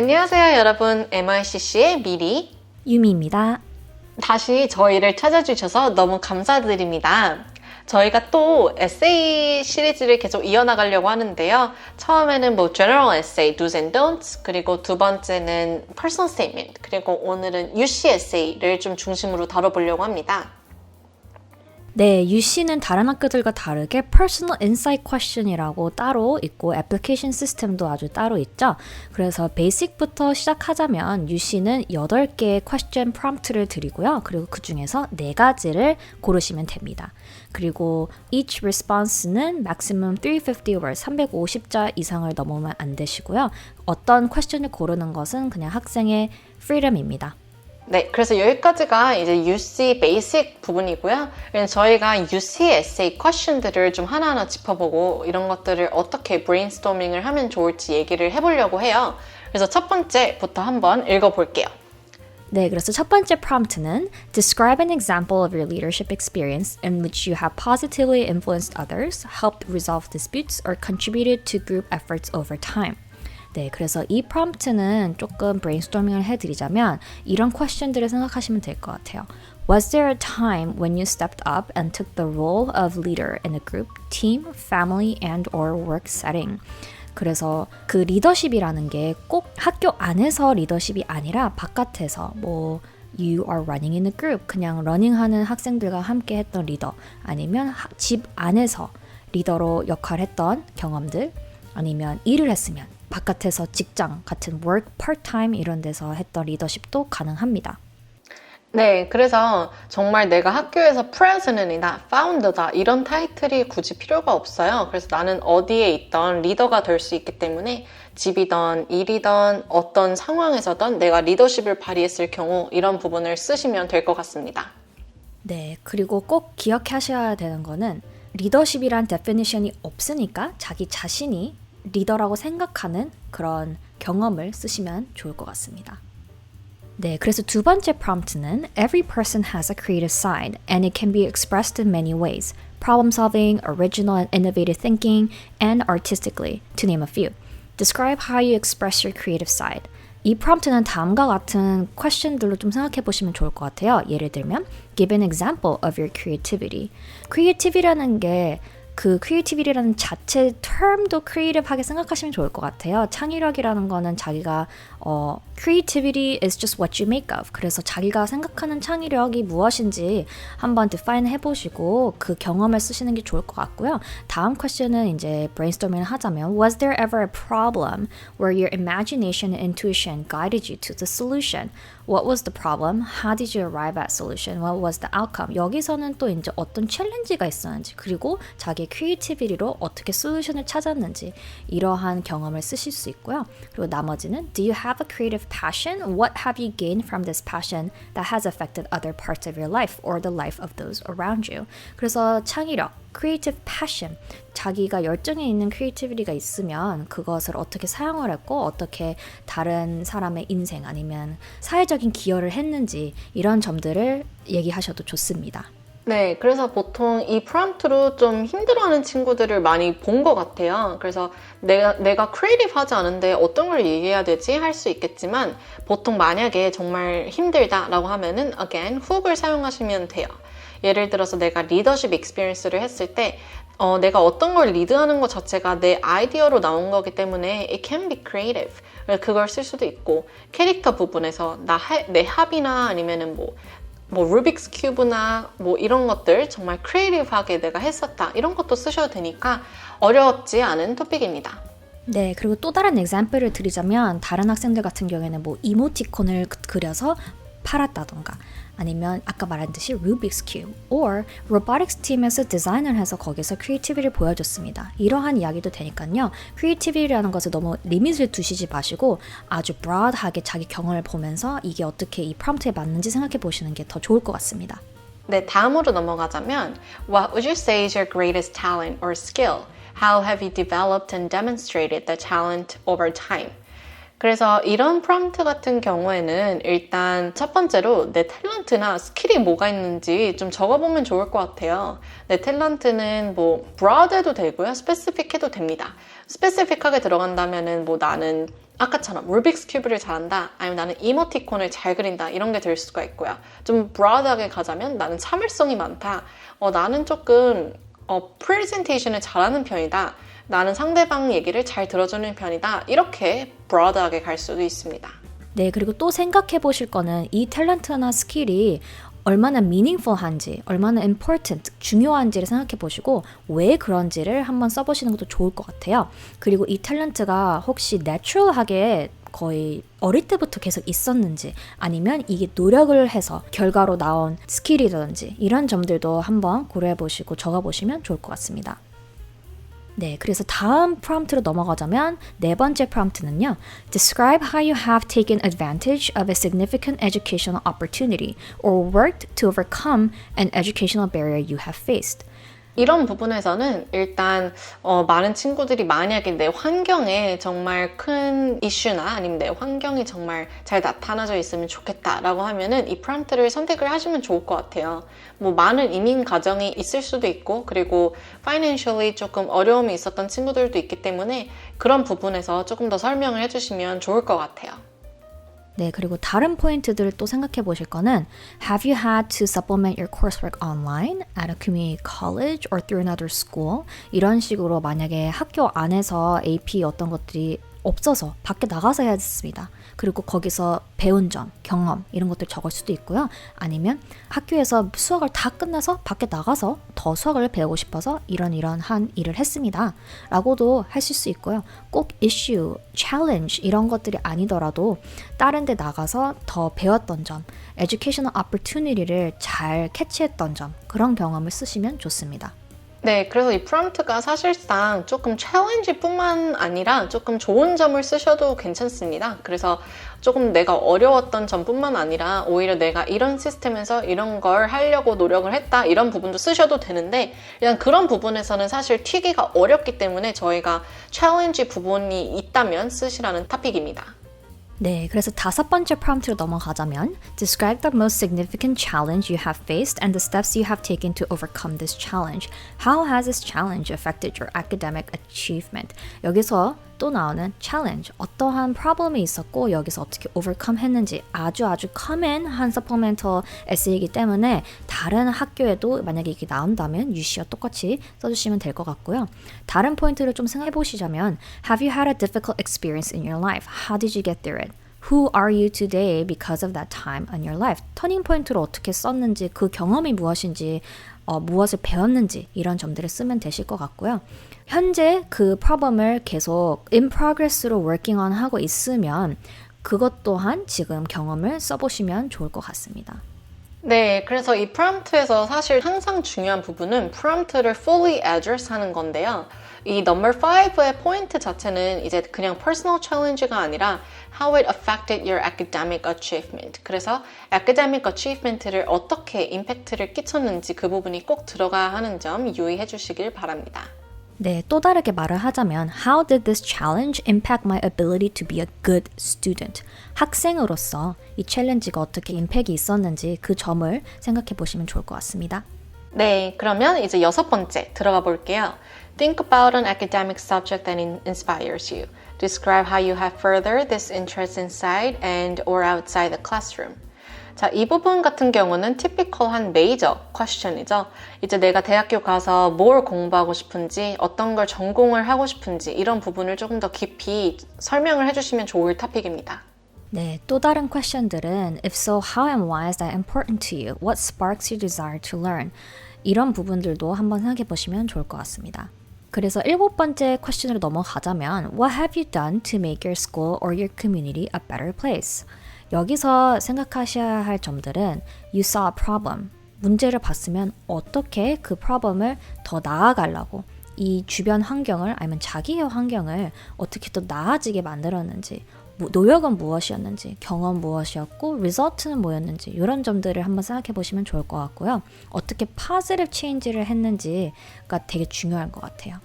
안녕하세요, 여러분. MICC의 미리 유미입니다. 다시 저희를 찾아주셔서 너무 감사드립니다. 저희가 또 에세이 시리즈를 계속 이어나가려고 하는데요. 처음에는 General Essay, Do's and Don'ts, 그리고 두 번째는 Personal Statement, 그리고 오늘은 UC 에세이를 좀 중심으로 다뤄보려고 합니다. 네, UC는 다른 학교들과 다르게 Personal Insight Question이라고 따로 있고 애플리케이션 시스템도 아주 따로 있죠. 그래서 베이직부터 시작하자면 UC는 8개의 question prompt를 드리고요. 그리고 그 중에서 4가지를 고르시면 됩니다. 그리고 each response는 maximum 350 words, 350자 이상을 넘으면 안 되시고요. 어떤 question을 고르는 것은 그냥 학생의 freedom입니다. 네, 그래서 여기까지가 이제 UC 베이직 부분이고요. 저희가 UC 에세이 퀘션들을 좀 하나하나 짚어보고 이런 것들을 어떻게 브레인스토밍을 하면 좋을지 얘기를 해보려고 해요. 그래서 첫 번째부터 한번 읽어볼게요. 네, 그래서 첫 번째 prompt는 Describe an example of your leadership experience in which you have positively influenced others, helped resolve disputes, or contributed to group efforts over time. 네, 그래서 이 프롬프트는 조금 브레인스토밍을 해드리자면 이런 퀘션들을 생각하시면 될 것 같아요. Was there a time when you stepped up and took the role of leader in a group, team, family, and or work setting? 그래서 그 리더십이라는 게 꼭 학교 안에서 리더십이 아니라 바깥에서 You are running in a group, 그냥 러닝하는 학생들과 함께 했던 리더, 아니면 집 안에서 리더로 역할했던 경험들, 아니면 일을 했으면 바깥에서 직장 같은 work, part-time 이런 데서 했던 리더십도 가능합니다. 네, 그래서 정말 내가 학교에서 president이다, founder다 이런 타이틀이 굳이 필요가 없어요. 그래서 나는 어디에 있던 리더가 될 수 있기 때문에 집이든 일이든 어떤 상황에서든 내가 리더십을 발휘했을 경우 이런 부분을 쓰시면 될 것 같습니다. 네, 그리고 꼭 기억하셔야 되는 거는 리더십이란 definition이 없으니까 자기 자신이 리더라고 생각하는 그런 경험을 쓰시면 좋을 것 같습니다. 네, 그래서 두 번째 prompt는 Every person has a creative side and it can be expressed in many ways. Problem solving, original and innovative thinking, and artistically, to name a few. Describe how you express your creative side. 이 프롬프트는 다음과 같은 퀘션들로 좀 생각해 보시면 좋을 것 같아요. 예를 들면 Give an example of your creativity. creativity라는 게 그 creativity라는 자체 term도 creative하게 생각하시면 좋을 것 같아요. 창의력이라는 거는 자기가 creativity is just what you make of. 그래서 자기가 생각하는 창의력이 무엇인지 한번 define 해보시고 그 경험을 쓰시는 게 좋을 것 같고요. 다음 퀘션은 이제 brainstorming 하자면 Was there ever a problem where your imagination and intuition guided you to the solution? What was the problem? How did you arrive at solution? What was the outcome? 여기서는 또 이제 어떤 챌린지가 있었는지 그리고 자기의 크리에이티비티로 어떻게 솔루션을 찾았는지 이러한 경험을 쓰실 수 있고요. 그리고 나머지는 Do you have a creative passion? What have you gained from this passion that has affected other parts of your life or the life of those around you? 그래서 창의력, creative passion, 자기가 열정이 있는 크리에이티비티가 있으면 그것을 어떻게 사용을 했고 어떻게 다른 사람의 인생 아니면 사회적인 기여를 했는지 이런 점들을 얘기하셔도 좋습니다. 네, 그래서 보통 이 프롬프트로 좀 힘들어하는 친구들을 많이 본 것 같아요. 그래서 내가 크리에이티브하지 않은데 어떤 걸 얘기해야 되지 할 수 있겠지만 보통 만약에 정말 힘들다라고 하면은 again 훅을 사용하시면 돼요. 예를 들어서 내가 리더십 익스피리언스를 했을 때 내가 어떤 걸 리드하는 것 자체가 내 아이디어로 나온 거기 때문에 it can be creative. 그걸 쓸 수도 있고 캐릭터 부분에서 내 합이나 아니면은 루빅스 큐브나 이런 것들 정말 크리에이티브하게 내가 했었다. 이런 것도 쓰셔도 되니까 어렵지 않은 토픽입니다. 네, 그리고 또 다른 example을 드리자면 다른 학생들 같은 경우에는 이모티콘을 그려서 팔았다던가 아니면 아까 말한 듯이 Rubik's Cube or Robotics 팀에서 디자인을 해서 거기서 크리에이티비티를 보여줬습니다. 이러한 이야기도 되니까요. 크리에이티비티라는 것을 너무 리밋을 두시지 마시고 아주 broad하게 자기 경험을 보면서 이게 어떻게 이 프롬프트에 맞는지 생각해 보시는 게 더 좋을 것 같습니다. 네, 다음으로 넘어가자면 What would you say is your greatest talent or skill? How have you developed and demonstrated the talent over time? 그래서 이런 프롬프트 같은 경우에는 일단 첫 번째로 내 탤런트나 스킬이 뭐가 있는지 좀 적어보면 좋을 것 같아요. 내 탤런트는 broad 해도 되고요. specific 해도 됩니다. specific하게 들어간다면은 나는 아까처럼 루빅스 큐브를 잘한다, 아니면 나는 이모티콘을 잘 그린다, 이런 게 될 수가 있고요. 좀 브로드하게 가자면 나는 참을성이 많다, 나는 조금 프레젠테이션을 잘하는 편이다, 나는 상대방 얘기를 잘 들어주는 편이다, 이렇게 브로드하게 갈 수도 있습니다. 네, 그리고 또 생각해 보실 거는 이 탤런트나 스킬이 얼마나 meaningful한지, 얼마나 important, 중요한지를 생각해 보시고 왜 그런지를 한번 써보시는 것도 좋을 것 같아요. 그리고 이 탤런트가 혹시 natural하게 거의 어릴 때부터 계속 있었는지, 아니면 이게 노력을 해서 결과로 나온 스킬이라든지 이런 점들도 한번 고려해 보시고 적어 보시면 좋을 것 같습니다. 네, 그래서 다음 프롬프트로 넘어가자면 네 번째 프롬프트는요. Describe how you have taken advantage of a significant educational opportunity or worked to overcome an educational barrier you have faced. 이런 부분에서는 일단 많은 친구들이 만약에 내 환경에 정말 큰 이슈나 아니면 내 환경이 정말 잘 나타나져 있으면 좋겠다라고 하면은 이 프롬프트를 선택을 하시면 좋을 것 같아요. 뭐 많은 이민 가정이 있을 수도 있고, 그리고 financially 조금 어려움이 있었던 친구들도 있기 때문에 그런 부분에서 조금 더 설명을 해주시면 좋을 것 같아요. 네, 그리고 다른 포인트들을 또 생각해 보실 거는 Have you had to supplement your coursework online at a community college or through another school? 이런 식으로 만약에 학교 안에서 AP 어떤 것들이 없어서 밖에 나가서 해야 됐습니다. 그리고 거기서 배운 점, 경험 이런 것들 적을 수도 있고요. 아니면 학교에서 수학을 다 끝나서 밖에 나가서 더 수학을 배우고 싶어서 이런 일을 했습니다. 라고도 하실 수 있고요. 꼭 이슈, 챌린지 이런 것들이 아니더라도 다른 데 나가서 더 배웠던 점, 에듀케이셔널 오퍼튜니티를 잘 캐치했던 점, 그런 경험을 쓰시면 좋습니다. 네, 그래서 이 프롬프트가 사실상 조금 챌린지뿐만 아니라 조금 좋은 점을 쓰셔도 괜찮습니다. 그래서 조금 내가 어려웠던 점뿐만 아니라 오히려 내가 이런 시스템에서 이런 걸 하려고 노력을 했다, 이런 부분도 쓰셔도 되는데, 그냥 그런 부분에서는 사실 튀기가 어렵기 때문에 저희가 챌린지 부분이 있다면 쓰시라는 토픽입니다. 네, 그래서 다섯 번째 프롬프트로 넘어가자면 Describe the most significant challenge you have faced and the steps you have taken to overcome this challenge. How has this challenge affected your academic achievement? 여기서 또 나오는 challenge, 어떠한 problem이 있었고 여기서 어떻게 overcome 했는지 아주 common한 supplemental 에세이이기 때문에 다른 학교에도 만약에 이게 나온다면 유시와 똑같이 써주시면 될 것 같고요. 다른 포인트를 좀 생각해 보시자면 Have you had a difficult experience in your life? How did you get through it? Who are you today because of that time in your life? 터닝 포인트로 어떻게 썼는지, 그 경험이 무엇인지, 무엇을 배웠는지 이런 점들을 쓰면 되실 것 같고요. 현재 그 프로블럼을 계속 in progress로 working on 하고 있으면 그것 또한 지금 경험을 써보시면 좋을 것 같습니다. 네, 그래서 이 프롬프트에서 사실 항상 중요한 부분은 프롬프트를 fully address 하는 건데요. 이 number 5의 포인트 자체는 이제 그냥 personal challenge가 아니라 how it affected your academic achievement. 그래서 academic achievement를 어떻게 임팩트를 끼쳤는지 그 부분이 꼭 들어가야 하는 점 유의해 주시길 바랍니다. 네, 또 다르게 말을 하자면 How did this challenge impact my ability to be a good student? 학생으로서 이 챌린지가 어떻게 임팩이 있었는지 그 점을 생각해 보시면 좋을 것 같습니다. 네, 그러면 이제 여섯 번째 들어가 볼게요. Think about an academic subject that inspires you. Describe how you have furthered this interest inside and or outside the classroom. 자, 이 부분 같은 경우는 typical한 major question이죠. 이제 내가 대학교 가서 뭘 공부하고 싶은지, 어떤 걸 전공을 하고 싶은지 이런 부분을 조금 더 깊이 설명을 해주시면 좋을 토픽입니다. 네, 또 다른 퀘션들은 If so, how and why is that important to you? What sparks your desire to learn? 이런 부분들도 한번 생각해 보시면 좋을 것 같습니다. 그래서 일곱 번째 퀘션으로 넘어가자면 What have you done to make your school or your community a better place? 여기서 생각하셔야 할 점들은 You saw a problem. 문제를 봤으면 어떻게 그 problem을 더 나아가려고 이 주변 환경을 아니면 자기의 환경을 어떻게 더 나아지게 만들었는지, 노력은 무엇이었는지, 경험 무엇이었고, 리저트는 뭐였는지 이런 점들을 한번 생각해 보시면 좋을 것 같고요. 어떻게 positive change를 했는지가 되게 중요한 것 같아요.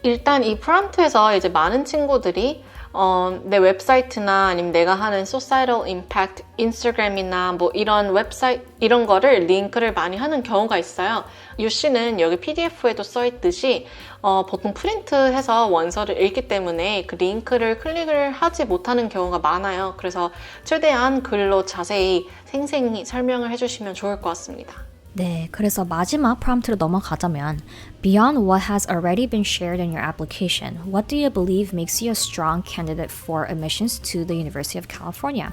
일단 이 프롬프트에서 이제 많은 친구들이 내 웹사이트나 아니면 내가 하는 societal impact, 인스타그램이나 뭐 이런 웹사이트 이런 거를 링크를 많이 하는 경우가 있어요. 유씨는 여기 PDF에도 써 있듯이 보통 프린트해서 원서를 읽기 때문에 그 링크를 클릭을 하지 못하는 경우가 많아요. 그래서 최대한 글로 자세히 생생히 설명을 해주시면 좋을 것 같습니다. 네, 그래서 마지막 프롬프트로 넘어가자면 Beyond what has already been shared in your application, what do you believe makes you a strong candidate for admissions to the University of California?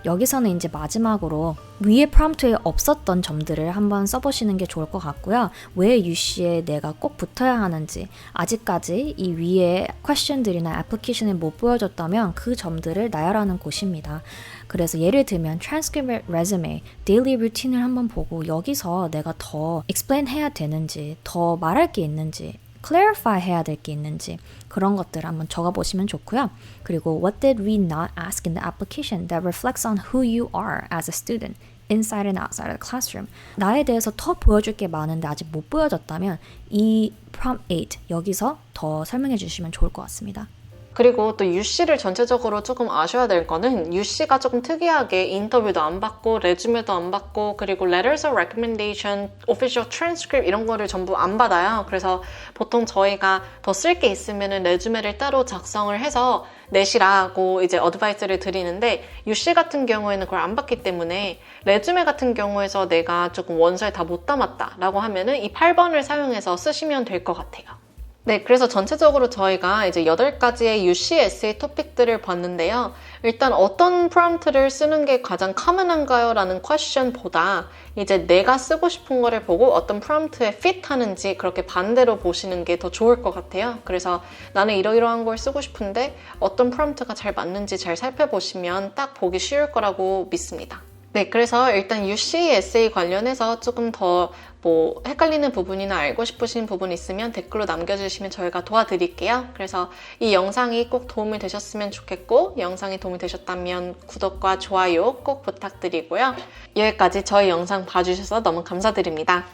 여기서는 이제 마지막으로 위에 프롬프트에 없었던 점들을 한번 써보시는 게 좋을 것 같고요. 왜 UC에 내가 꼭 붙어야 하는지 아직까지 이 위에 퀘션들이나 애플리케이션을 못 보여줬다면 그 점들을 나열하는 곳입니다. 그래서 예를 들면 transcript, resume, daily routine을 한번 보고 여기서 내가 더 explain 해야 되는지 더 말할 게 있는지 clarify 해야 될 게 있는지 그런 것들을 한번 적어보시면 좋고요. 그리고 what did we not ask in the application that reflects on who you are as a student inside and outside of the classroom. 나에 대해서 더 보여줄 게 많은데 아직 못 보여줬다면 이 prompt 8 여기서 더 설명해 주시면 좋을 것 같습니다. 그리고 또 UC를 전체적으로 조금 아셔야 될 거는 UC가 조금 특이하게 인터뷰도 안 받고 레주메도 안 받고 그리고 letters of recommendation, official transcript 이런 거를 전부 안 받아요. 그래서 보통 저희가 더 쓸 게 있으면은 레주메를 따로 작성을 해서 내시라고 이제 어드바이스를 드리는데 UC 같은 경우에는 그걸 안 받기 때문에 레주메 같은 경우에서 내가 조금 원서에 다 못 담았다라고 하면은 이 8번을 사용해서 쓰시면 될 것 같아요. 네, 그래서 전체적으로 저희가 이제 8가지의 UC 에세이 토픽들을 봤는데요. 일단 어떤 프롬프트를 쓰는 게 가장 커먼한가요? 라는 퀘션보다 이제 내가 쓰고 싶은 거를 보고 어떤 프롬프트에 핏하는지 그렇게 반대로 보시는 게 더 좋을 것 같아요. 그래서 나는 이러이러한 걸 쓰고 싶은데 어떤 프롬프트가 잘 맞는지 잘 살펴보시면 딱 보기 쉬울 거라고 믿습니다. 네, 그래서 일단 UC 에세이 관련해서 조금 더 뭐 헷갈리는 부분이나 알고 싶으신 부분 있으면 댓글로 남겨주시면 저희가 도와드릴게요. 그래서 이 영상이 꼭 도움이 되셨으면 좋겠고 영상이 도움이 되셨다면 구독과 좋아요 꼭 부탁드리고요. 여기까지 저희 영상 봐주셔서 너무 감사드립니다.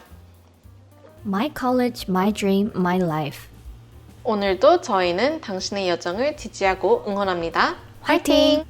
My college, my dream, my life. 오늘도 저희는 당신의 여정을 지지하고 응원합니다. 화이팅!